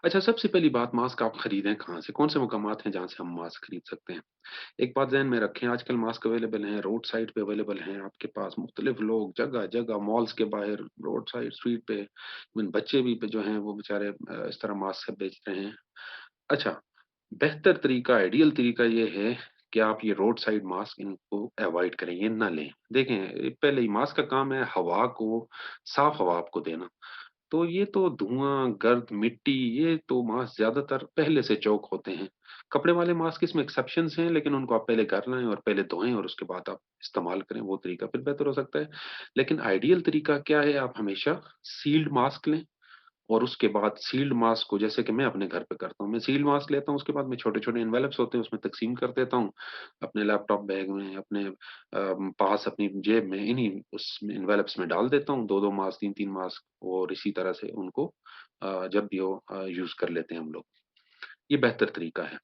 अच्छा, सबसे पहली बात, मास्क आप खरीदें कहाँ से? कौन से मुकामात हैं जहाँ से हम मास्क खरीद सकते हैं? एक बात ज़हन में रखें, आजकल मास्क अवेलेबल हैं, रोड साइड पे अवेलेबल हैं आपके पास, मुख्तलिफ लोग जगह-जगह मॉल्स के बाहर, रोड साइड, स्ट्रीट पे, इवन बच्चे भी जो हैं वो बेचारे इस तरह मास्क सब बेच रहे हैं। अच्छा, बेहतर तरीका, आइडियल तरीका ये है कि आप ये रोड साइड मास्क इनको अवॉइड करें, ये ना लें। देखें, पहले ही मास्क का काम है हवा को, साफ हवा आपको देना। तो ये तो धुआँ, गर्द, मिट्टी, ये तो मास्क ज़्यादातर पहले से चोक होते हैं। कपड़े वाले मास्क इसमें एक्सेप्शंस हैं, लेकिन उनको आप पहले घर लाएँ और पहले धोएँ और उसके बाद आप इस्तेमाल करें, वो तरीका फिर बेहतर हो सकता है। लेकिन आइडियल तरीका क्या है, आप हमेशा सील्ड मास्क लें और उसके बाद सील्ड मास्क को, जैसे कि मैं अपने घर पे करता हूँ, मैं सील्ड मास्क लेता हूँ, उसके बाद मैं छोटे-छोटे एनवेलप्स होते हैं, उसमें तक़सीम कर देता हूँ। अपने लैपटॉप बैग में, अपने पास अपनी जेब में, इन्हीं उस एनवेलप्स में डाल देता हूँ, 2-2 मास्क, 3-3 मास्क, और इसी तरह से उनको जब भी हो यूज़ कर लेते हैं हम लोग। ये बेहतर तरीका है।